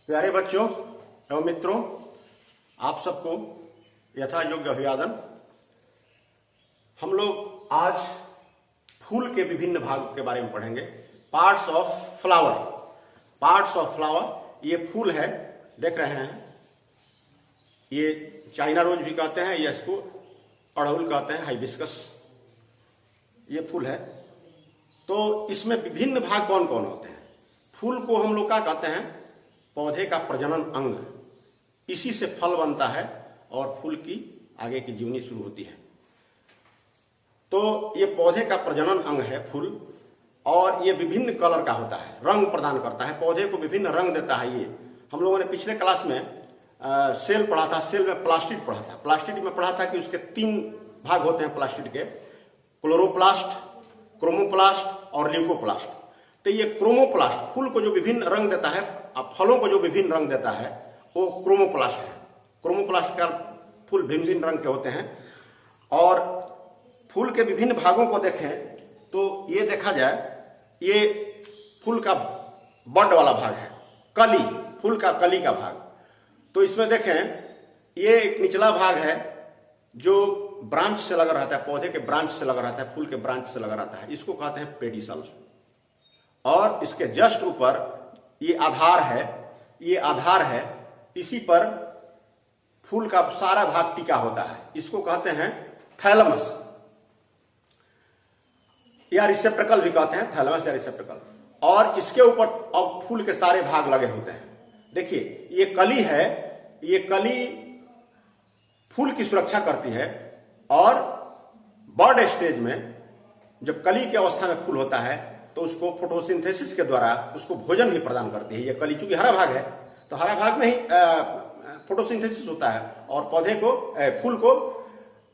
प्यारे बच्चों एवं मित्रों, आप सबको यथा योग्य अभिवादन। हम लोग आज फूल के विभिन्न भागों के बारे में पढ़ेंगे। Parts of flower. Parts of flower, ये फूल है, देख रहे हैं। ये चाइना रोज भी कहते हैं, या इसको अड़हुल कहते हैं, हाइबिस्कस ये फूल है। तो इसमें विभिन्न भाग कौन कौन होते हैं? फूल को हम लोग क्या कहते हैं? पौधे का प्रजनन अंग। इसी से फल बनता है और फूल की आगे की जीवनी शुरू होती है। तो ये पौधे का प्रजनन अंग है फूल, और ये विभिन्न कलर का होता है, रंग प्रदान करता है, पौधे को विभिन्न रंग देता है। ये हम लोगों ने पिछले क्लास में सेल पढ़ा था। सेल में प्लास्टिड पढ़ा था। प्लास्टिड में पढ़ा था कि उसके 3 भाग होते हैं प्लास्टिड के: क्लोरोप्लास्ट, क्रोमोप्लास्ट और ल्यूकोप्लास्ट। तो ये क्रोमोप्लास्ट फूल को जो विभिन्न रंग देता है, फलों को जो विभिन्न रंग देता है, वो क्रोमोप्लास्ट है। क्रोमोप्लास्ट का फूल भिन्न भिन्न रंग के होते हैं। और फूल के विभिन्न भागों को देखें तो ये देखा जाए, ये फूल का बड वाला भाग है, कली, फूल का कली का भाग। तो इसमें देखें, ये एक निचला भाग है जो ब्रांच से लगा रहता है, पौधे के ब्रांच से लगा रहता है, फूल के ब्रांच से लगा रहता है। इसको कहते हैं पेडिसल। और इसके जस्ट ऊपर ये आधार है, ये आधार है, इसी पर फूल का सारा भाग टिका होता है। इसको कहते हैं थैलमस या रिसेप्टकल भी कहते हैं, थैलमस या रिसेप्टकल। और इसके ऊपर अब फूल के सारे भाग लगे होते हैं। देखिए, ये कली है, ये कली फूल की सुरक्षा करती है। और बर्ड स्टेज में जब कली की अवस्था में फूल होता है तो उसको फोटोसिंथेसिस के द्वारा उसको भोजन भी प्रदान करती है। ये कली चूंकि हरा भाग है, तो हरा भाग में ही फोटोसिंथेसिस होता है, और पौधे को, फूल को,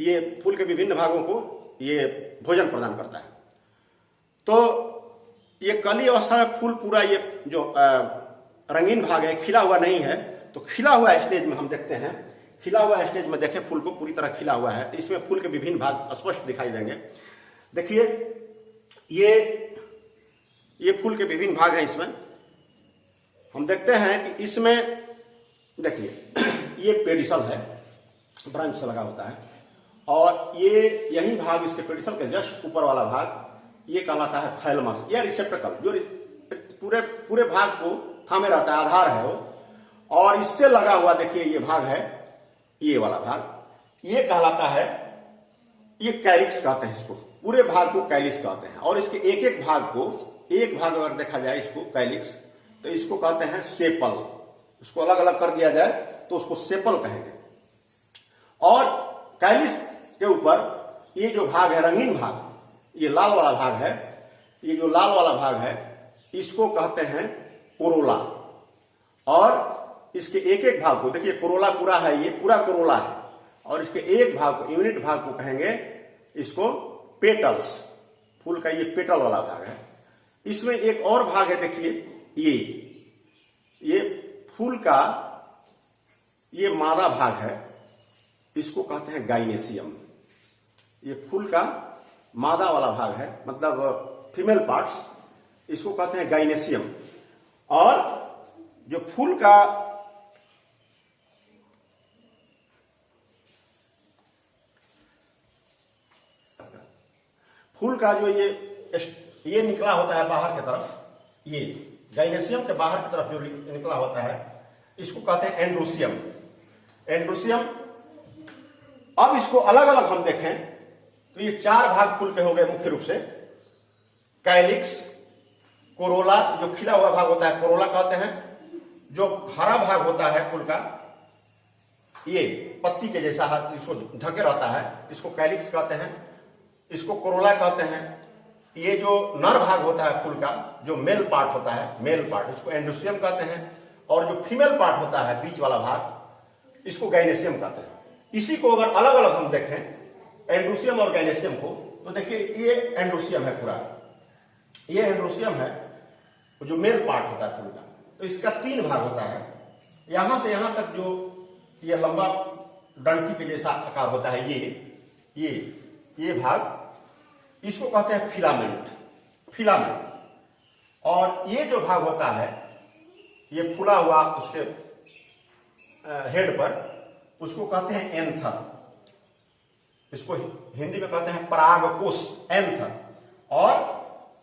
ये फूल के विभिन्न भागों को ये भोजन प्रदान करता है। तो ये कली अवस्था में फूल पूरा, ये जो रंगीन भाग है, खिला हुआ नहीं है। तो खिला हुआ स्टेज में हम देखते हैं, खिला हुआ स्टेज में देखें फूल को पूरी तरह खिला हुआ है, तो इसमें फूल के विभिन्न भाग स्पष्ट दिखाई देंगे। देखिए, ये फूल के विभिन्न भाग हैं। इसमें हम देखते हैं कि इसमें देखिए ये पेडिसल है, ब्रांच से लगा होता है। और ये यही भाग, इसके पेडिसल के जस्ट ऊपर वाला भाग, ये कहलाता है थैलमस या रिसेप्टकल, जो पूरे भाग को थामे रहता है, आधार है वो। और इससे लगा हुआ देखिए ये भाग है, ये वाला भाग, ये कहलाता है, ये कैलिक्स कहते हैं इसको। पूरे भाग को कैलिक्स कहते हैं। और इसके एक एक भाग को, एक भाग अगर देखा जाए इसको कैलिक्स, तो इसको कहते हैं सेपल। इसको अलग अलग कर दिया जाए तो उसको सेपल कहेंगे। और कैलिक्स के ऊपर ये जो भाग है, रंगीन भाग, ये लाल वाला भाग है, ये जो लाल वाला भाग है इसको कहते हैं कोरोला। और इसके एक एक भाग को देखिए, कोरोला पूरा है, ये पूरा कोरोला है। और इसके एक भाग को, यूनिट भाग को कहेंगे इसको पेटल्स। फूल का ये पेटल वाला भाग है। इसमें एक और भाग है, देखिए ये फूल का ये मादा भाग है, इसको कहते हैं गाइनेसियम। ये फूल का मादा वाला भाग है, मतलब फीमेल पार्ट्स, इसको कहते हैं गाइनेसियम। और जो फूल का जो ये निकला होता है बाहर की तरफ, ये गाइनेसियम के बाहर की तरफ जो निकला होता है, इसको कहते हैं एंड्रोसियम। एंड्रोसियम। अब इसको अलग अलग हम देखें तो ये 4 भाग फूल के हो गए मुख्य रूप से: कैलिक्स, कोरोला, जो खिला हुआ भाग होता है कोरोला कहते हैं। जो हरा भाग होता है फूल का, ये पत्ती के जैसा हाथ इसको ढके रहता है, इसको कैलिक्स कहते हैं, इसको कोरोला कहते हैं। ये जो नर भाग होता है फूल का, जो मेल पार्ट होता है, मेल पार्ट, इसको एंड्रोसियम कहते हैं। और जो फीमेल पार्ट होता है, बीच वाला भाग, इसको गाइनेसियम कहते हैं। इसी को अगर अलग अलग हम देखें, एंड्रोसियम और गाइनेसियम को, तो देखिए ये एंड्रोसियम है पूरा, ये एंड्रोसियम है जो मेल पार्ट होता है फूल का। तो इसका 3 भाग होता है। यहां से यहां तक जो ये लंबा डंटी के जैसा आकार होता है, ये भाग, इसको कहते हैं फिलामेंट। और ये जो भाग होता है ये फूला हुआ उसके हेड पर, उसको कहते हैं एंथर। इसको हिंदी में कहते हैं परागकोश, एंथर। और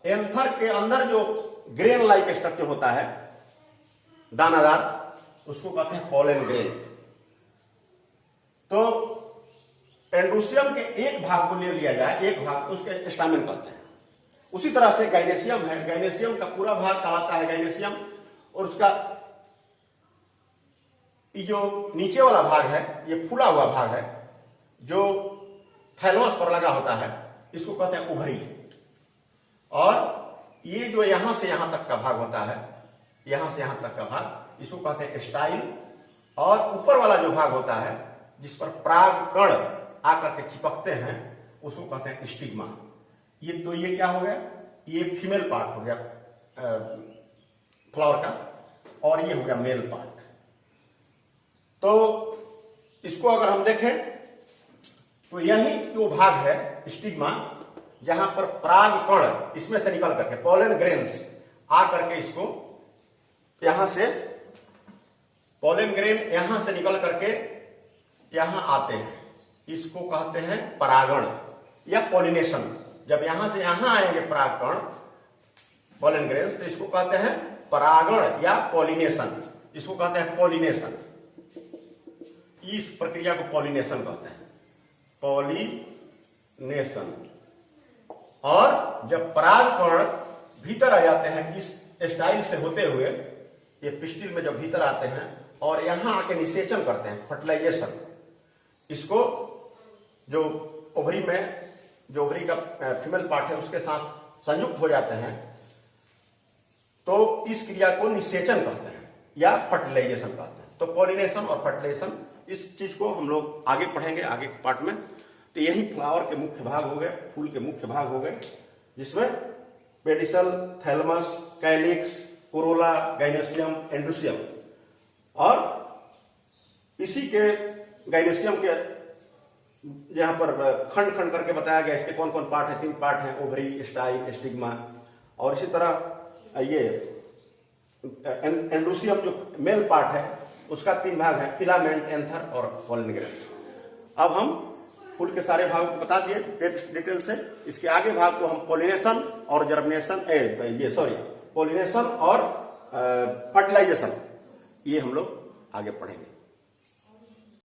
एंथर के अंदर जो ग्रेन लाइक स्ट्रक्चर होता है दानादार, उसको कहते हैं पॉलन ग्रेन। तो एंड्रोसियम के एक भाग को ले लिया जाए, एक भाग उसके स्टामेन कहते हैं। उसी तरह से गाइनेसियम है, गाइनेसियम का पूरा भाग कहलाता है गाइनेसियम, और उसका ये जो नीचे वाला भाग है, ये फूला हुआ भाग है जो थैलमस पर लगा होता है, इसको कहते हैं ओवरी। और ये जो यहां से यहां तक का भाग होता है, यहां से यहां तक का भाग, इसको कहते हैं स्टाइल। और ऊपर वाला जो भाग होता है जिस पर पराग कण आकर के चिपकते हैं, उसको कहते हैं स्टिग्मा। ये क्या हो गया, ये फीमेल पार्ट हो गया फ्लावर का, और ये हो गया मेल पार्ट। तो इसको अगर हम देखें तो यही जो भाग है स्टिग्मा, जहां पर पराग कण इसमें से निकल करके पॉलन ग्रेन्स आ करके इसको यहां से, पॉलन ग्रेन यहां से निकल करके यहां आते हैं, इसको कहते हैं परागण या पॉलिनेशन। जब यहां से यहां आएंगे पराग कण पॉलन ग्रेन्स, तो इसको कहते हैं परागण या पॉलिनेशन, इसको कहते हैं पॉलिनेशन। इस प्रक्रिया को पॉलिनेशन कहते हैं, पॉलिनेशन। और जब पराग कण भीतर आ जाते हैं इस स्टाइल से होते हुए, ये पिस्टिल में जब भीतर आते हैं और यहां आके निषेचन करते हैं, फर्टिलाइजेशन, इसको जो ओवरी में, जो ओवरी का फीमेल पार्ट है उसके साथ संयुक्त हो जाते हैं, तो इस क्रिया को निषेचन कहते हैं या फर्टिलाइजेशन कहते हैं। तो पॉलिनेशन और फर्टिलाइजेशन, इस चीज को हम लोग आगे पढ़ेंगे आगे के पार्ट में। तो यही फ्लावर के मुख्य भाग हो गए, फूल के मुख्य भाग हो गए, जिसमें pedicel, thalamus, calyx, corolla, gynoecium, androecium. और इसी के गाइनेसियम के यहां पर खंड खंड करके बताया गया, इसके कौन कौन पार्ट है, 3 पार्ट है, ओवरी, स्टाइल, स्टिग्मा। और इसी तरह ये एंड्रोसियम जो मेल पार्ट है उसका 3 भाग है, फिलामेंट, एंथर और पॉलन ग्रेन। अब हम फूल के सारे भागों को बता दिए डिटेल से। इसके आगे भाग को हम पॉलिनेशन और जर्मिनेशन, पॉलिनेशन और फर्टिलाइजेशन, ये हम लोग आगे पढ़ेंगे।